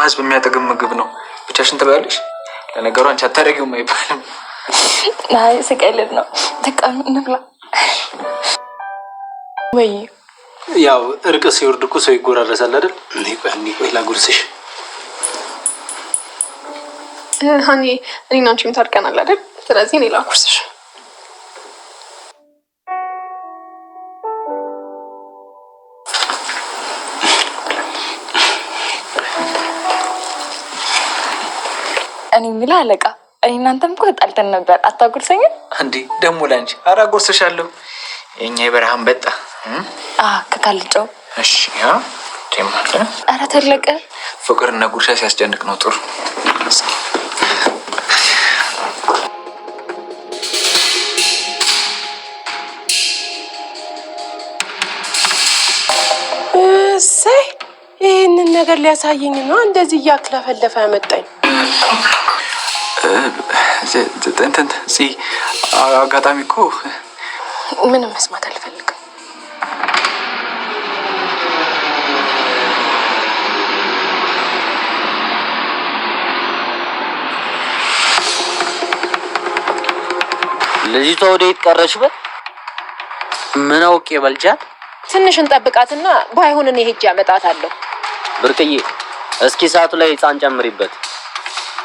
ህዝብ የሚያጠግም ምግብ ነው። ብቻሽን ትበያለሽ? ለነገሩ አንቺ አታረጊውም አይባልም። አይ ስቀልድ ነው። ተቃም እንብላ ወይ? ያው እርቅ ሲወርድ እኮ ሰው ይጎራረሳል አይደል? ቆይ ላጉርስሽ። ሃኒ እኔና አንቺም ታርቀናል አይደል? ስለዚህ እኔ ላጉርስሽ። እኔ ምላ አለቃ እኔ እናንተም እኮ ተጣልተን ነበር። አታጉርሰኝም እንዴ? ደሞ ላንቺ ኧረ አጎርስሻለሁ። የኛ የበረሃን በጣ ከካልጨው እሺ ያ ተማከ ኧረ ተለቀ ፍቅርና ጉርሻ ሲያስጨንቅ ነው ጥሩ። እሰይ ይሄንን ነገር ሊያሳየኝ ነው እንደዚህ እያክለፈለፈ ያመጣኝ። አጋጣሚ እኮ ምንም መስማት አልፈልግም። ልጅቷ ወዴት ቀረች? ምን አውቄ በልጃት። ትንሽ እንጠብቃትና ባይሆን እኔ ሄጄ አመጣታለሁ። ብርቅዬ እስኪ ሰዓቱ ላይ ህፃን ጨምሪበት።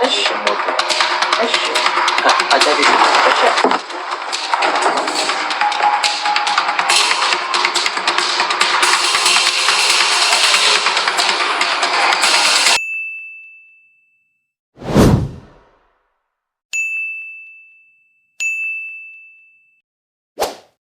እሺ እሺ አጫዴ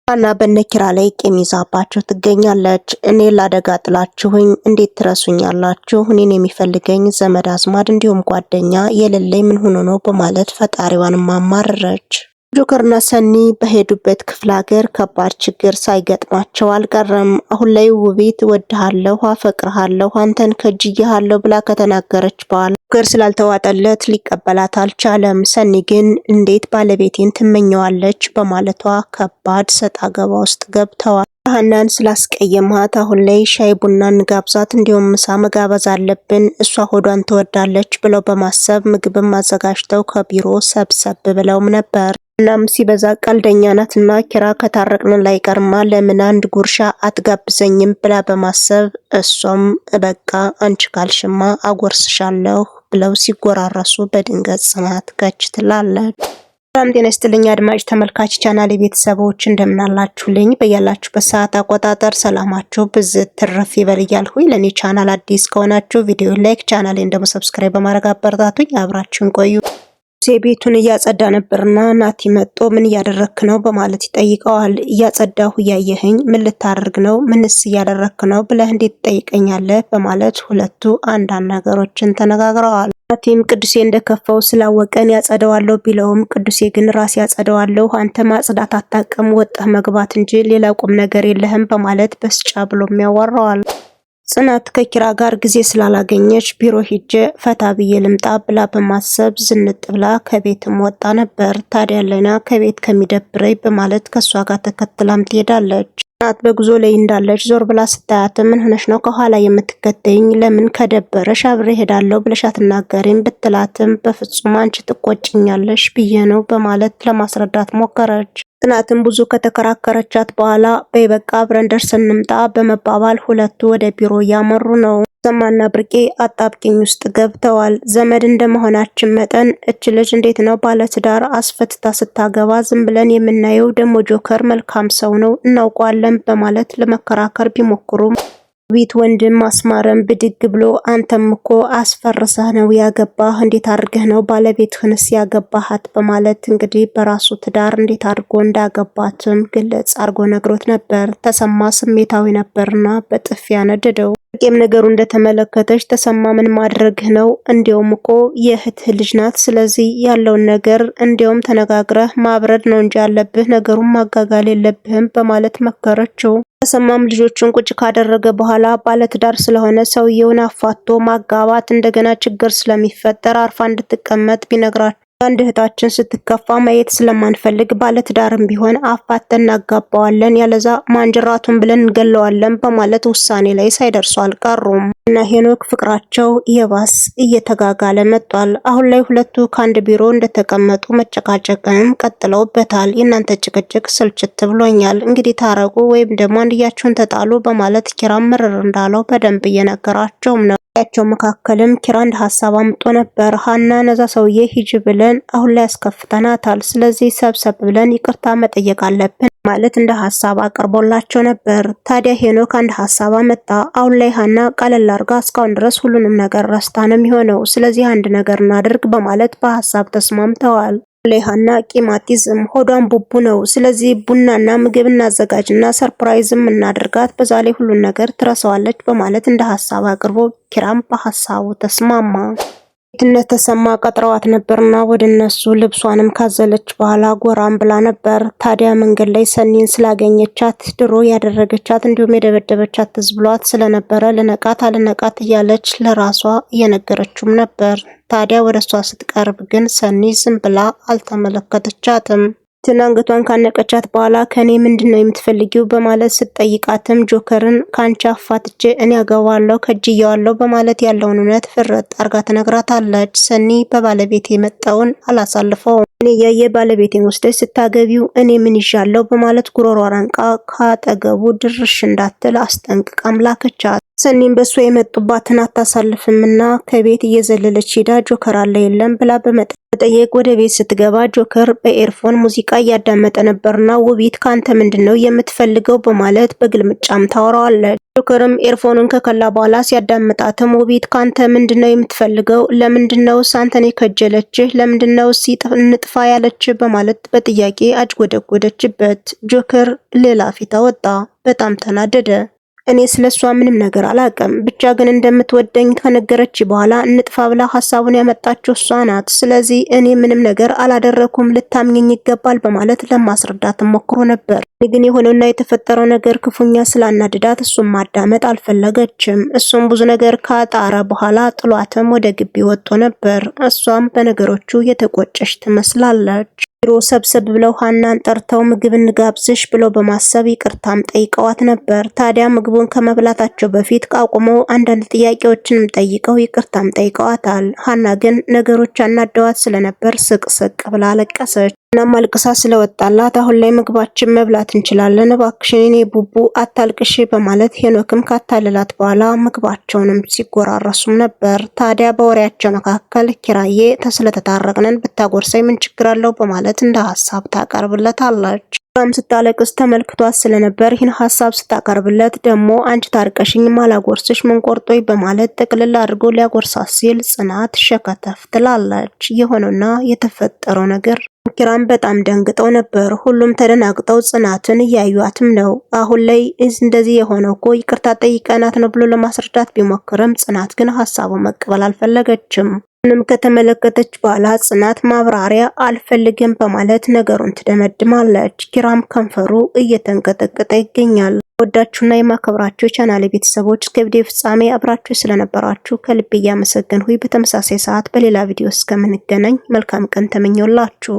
እና በነኪራ ላይ ቂም ይዛባችሁ ትገኛለች። እኔ ላደጋ ጥላችሁኝ እንዴት ትረሱኛላችሁ? እኔን የሚፈልገኝ ዘመድ አዝማድ እንዲሁም ጓደኛ የሌለኝ ምን ሆኖ ነው በማለት ፈጣሪዋን ማማረረች። ጆከርና ሰኒ በሄዱበት ክፍለ ሀገር ከባድ ችግር ሳይገጥማቸው አልቀረም። አሁን ላይ ውቤት ወድሃለሁ፣ አፈቅርሃለሁ፣ አንተን ከጅያለሁ ብላ ከተናገረች በኋላ ጆከር ስላልተዋጠለት ሊቀበላት አልቻለም። ሰኒ ግን እንዴት ባለቤቴን ትመኘዋለች በማለቷ ከባድ ሰጣ ገባ ውስጥ ገብተዋል። ሀናን ስላስቀየማት አሁን ላይ ሻይ ቡና እንጋብዛት እንዲሁም ምሳ መጋበዝ አለብን፣ እሷ ሆዷን ትወዳለች ብለው በማሰብ ምግብም አዘጋጅተው ከቢሮ ሰብሰብ ብለውም ነበር። እናም ሲበዛ ቀልደኛ ናትና ኪራ ከታረቅን ላይ ቀርማ ለምን አንድ ጉርሻ አትጋብዘኝም ብላ በማሰብ እሷም በቃ አንቺ ካልሽማ አጎርስሻለሁ ብለው ሲጎራረሱ በድንገት ጽናት ከች ትላለች። ሰላም ጤና ይስጥልኝ አድማጭ ተመልካች ቻናል ቤተሰቦች እንደምናላችሁልኝ በያላችሁበት ሰዓት አቆጣጠር ሰላማችሁ ብዝት ትርፍ ይበል እያልኩኝ ለኔ ቻናል አዲስ ከሆናችሁ ቪዲዮ ላይክ ቻናሌን ደግሞ ሰብስክራይብ በማድረግ አበረታቱኝ። አብራችሁን ቆዩ። ቤቱን እያጸዳ ነበርና ናቲ መጥቶ ምን እያደረክ ነው በማለት ይጠይቀዋል። እያጸዳሁ እያየኸኝ ምን ልታደርግ ነው? ምንስ እያደረክ ነው ብለህ እንዴት ትጠይቀኛለህ? በማለት ሁለቱ አንዳንድ ነገሮችን ተነጋግረዋል። ናቲም ቅዱሴ እንደከፋው ስላወቀን ያጸደዋለሁ ቢለውም ቅዱሴ ግን ራስ ያጸደዋለሁ አንተ ማጽዳት አታውቅም ወጣህ መግባት እንጂ ሌላ ቁም ነገር የለህም በማለት በስጫ ብሎም ያወራዋል። ጽናት ከኪራ ጋር ጊዜ ስላላገኘች ቢሮ ሂጄ ፈታ ብዬ ልምጣ ብላ በማሰብ ዝንጥ ብላ ከቤትም ወጣ ነበር። ታዲያ ለና ከቤት ከሚደብረኝ በማለት ከሷ ጋር ተከትላም ትሄዳለች። ጽናት በጉዞ ላይ እንዳለች ዞር ብላ ስታያት ምን ሆነሽ ነው ከኋላ የምትከተይኝ? ለምን ከደበረሽ አብሬ ሄዳለሁ ብለሽ አትናገሪም ብትላትም በፍጹም አንቺ ትቆጭኛለሽ ብዬ ነው በማለት ለማስረዳት ሞከረች። ጽናትም ብዙ ከተከራከረቻት በኋላ በይበቃ አብረን ደርሰን እንምጣ በመባባል ሁለቱ ወደ ቢሮ እያመሩ ነው። ሰማና ብርቄ አጣብቂኝ ውስጥ ገብተዋል። ዘመድ እንደመሆናችን መጠን እች ልጅ እንዴት ነው ባለትዳር አስፈትታ ስታገባ ዝም ብለን የምናየው? ደግሞ ጆከር መልካም ሰው ነው እናውቀዋለን በማለት ለመከራከር ቢሞክሩም ቤት ወንድም አስማረም ብድግ ብሎ አንተም እኮ አስፈርሰህ ነው ያገባህ፣ እንዴት አድርገህ ነው ባለቤትህንስ ያገባሃት በማለት እንግዲህ በራሱ ትዳር እንዴት አድርጎ እንዳገባትም ግልጽ አድርጎ ነግሮት ነበር። ተሰማ ስሜታዊ ነበርና በጥፊ ያነደደው። ቄም ነገሩ እንደተመለከተች ተሰማ ምን ማድረግህ ነው? እንዲያውም እኮ የእህትህ ልጅ ናት። ስለዚህ ያለውን ነገር እንዲያውም ተነጋግረህ ማብረድ ነው እንጂ ያለብህ ነገሩን ማጋጋል የለብህም በማለት መከረችው። ተሰማም ልጆቹን ቁጭ ካደረገ በኋላ ባለትዳር ስለሆነ ሰውየውን አፋቶ ማጋባት እንደገና ችግር ስለሚፈጠር አርፋ እንድትቀመጥ ቢነግራቸው አንድ እህታችን ስትከፋ ማየት ስለማንፈልግ ባለትዳርም ቢሆን አፋተን እናጋባዋለን ያለዛ ማንጀራቱን ብለን እንገለዋለን በማለት ውሳኔ ላይ ሳይደርሱ አልቀሩም። እና ሄኖክ ፍቅራቸው የባስ እየተጋጋለ መጥቷል። አሁን ላይ ሁለቱ ከአንድ ቢሮ እንደተቀመጡ መጨቃጨቅንም ቀጥለውበታል። የእናንተ ጭቅጭቅ ስልችት ብሎኛል፣ እንግዲህ ታረቁ ወይም ደግሞ አንድያችሁን ተጣሉ በማለት ኪራም ምርር እንዳለው በደንብ እየነገራቸውም ነው። ያቸው መካከልም ኪራ አንድ ሀሳብ አምጦ ነበር። ሀና ነዛ ሰውዬ ሂጅ ብለን አሁን ላይ ያስከፍተናታል፣ ስለዚህ ሰብሰብ ብለን ይቅርታ መጠየቅ አለብን ማለት እንደ ሀሳብ አቅርቦላቸው ነበር። ታዲያ ሄኖክ አንድ ሀሳብ አመጣ። አሁን ላይ ሀና ቀለል አርጋ እስካሁን ድረስ ሁሉንም ነገር ረስታ ነው የሚሆነው፣ ስለዚህ አንድ ነገር እናድርግ በማለት በሀሳብ ተስማምተዋል። ሀና ቂማቲዝም ሆዷን ቡቡ ነው፣ ስለዚህ ቡናና ምግብ እናዘጋጅና ሰርፕራይዝም እናድርጋት፣ በዛ ላይ ሁሉን ነገር ትረሳዋለች በማለት እንደ ሀሳብ አቅርቦ ኪራም በሀሳቡ ተስማማ። ትነት ተሰማ ቀጥረዋት ነበርና ወደ እነሱ ልብሷንም ካዘለች በኋላ ጎራም ብላ ነበር። ታዲያ መንገድ ላይ ሰኒን ስላገኘቻት ድሮ ያደረገቻት እንዲሁም የደበደበቻት ትዝ ብሏት ስለነበረ ልነቃት አልነቃት እያለች ለራሷ እየነገረችውም ነበር። ታዲያ ወደ እሷ ስትቀርብ ግን ሰኒ ዝም ብላ አልተመለከተቻትም። አንገቷን ካነቀቻት በኋላ ከኔ ምንድነው የምትፈልጊው በማለት ስትጠይቃትም ጆከርን ካንቺ አፋትቼ እኔ ያገባለሁ ከጅየዋለሁ በማለት ያለውን እውነት ፍርጥ አርጋ ትነግራታለች። ሰኒ በባለቤት የመጣውን አላሳልፈውም፣ እኔ ያየ ባለቤቴን ወስደሽ ስታገቢው እኔ ምን ይዣለሁ በማለት ጉሮሯን አንቃ ካጠገቡ ድርሽ እንዳትል አስጠንቅቃም ላከቻት። ሰኒም በሷ የመጡባትን አታሳልፍምና ከቤት እየዘለለች ሄዳ ጆከር አለ የለም ብላ በመጠየቅ ወደ ቤት ስትገባ ጆከር በኤርፎን ሙዚቃ እያዳመጠ ነበርና ውቢት ካንተ ምንድነው የምትፈልገው በማለት በግልምጫም ታወራዋለች። ጆከርም ኤርፎኑን ከከላ በኋላ ሲያዳምጣትም ውቢት ካንተ ምንድነው የምትፈልገው? ለምንድነው ሳንተኔ ከጀለችህ? ለምንድነው እንጥፋ ያለች በማለት በጥያቄ አጅጎደጎደችበት። ጆከር ሌላ ፊት አወጣ፣ በጣም ተናደደ። እኔ ስለሷ ምንም ነገር አላቅም፣ ብቻ ግን እንደምትወደኝ ከነገረች በኋላ እንጥፋ ብላ ሐሳቡን ያመጣችው እሷ ናት። ስለዚህ እኔ ምንም ነገር አላደረኩም፣ ልታምኘኝ ይገባል በማለት ለማስረዳት ሞክሮ ነበር። ግን የሆነውና የተፈጠረው ነገር ክፉኛ ስላናደዳት እሱም ማዳመጥ አልፈለገችም። እሱም ብዙ ነገር ካጣረ በኋላ ጥሏትም ወደ ግቢ ወጥቶ ነበር። እሷም በነገሮቹ የተቆጨች ትመስላለች። ቢሮ ሰብሰብ ብለው ሀናን ጠርተው ምግብ እንጋብዝሽ ብለው በማሰብ ይቅርታም ጠይቀዋት ነበር። ታዲያ ምግቡን ከመብላታቸው በፊት ቃቁመው አንዳንድ ጥያቄዎችንም ጠይቀው ይቅርታም ጠይቀዋታል። ሀና ግን ነገሮች አናደዋት ስለነበር ስቅስቅ ብላ አለቀሰች። እናም አልቅሳ ስለወጣላት አሁን ላይ ምግባችን መብላት እንችላለን፣ እባክሽን እኔ ቡቡ አታልቅሽ በማለት ሄኖክም ካታለላት በኋላ ምግባቸውንም ሲጎራረሱም ነበር። ታዲያ በወሬያቸው መካከል ኪራዬ ስለተታረቅነን ብታጎርሰኝ ምን ችግር አለው በማለት እንደ ሀሳብ ታቀርብለታለች። ስታለቅስ ተመልክቷት ስለነበር ይህን ሀሳብ ስታቀርብለት ደግሞ አንቺ ታርቀሽኝ ማላጎርስሽ ምን ቆርጦኝ በማለት ጥቅልል አድርጎ ሊያጎርሳት ሲል ጽናት ሸከተፍ ትላለች። የሆነውና የተፈጠረው ነገር ኪራም በጣም ደንግጠው ነበር። ሁሉም ተደናግጠው ጽናትን እያዩአትም ነው። አሁን ላይ እንደዚህ የሆነው እኮ ይቅርታ ጠይቀናት ነው ብሎ ለማስረዳት ቢሞክርም ጽናት ግን ሀሳቡን መቀበል አልፈለገችም። ምንም ከተመለከተች በኋላ ጽናት ማብራሪያ አልፈልግም በማለት ነገሩን ትደመድማለች። ኪራም ከንፈሩ እየተንቀጠቀጠ ይገኛል። ወዳችሁና የማከብራችሁ የቻናሌ ቤተሰቦች እስከ ቪዲዮ ፍጻሜ አብራችሁ ስለነበራችሁ ከልብ እያመሰገንሁ በተመሳሳይ ሰዓት በሌላ ቪዲዮ እስከምንገናኝ መልካም ቀን ተመኘውላችሁ።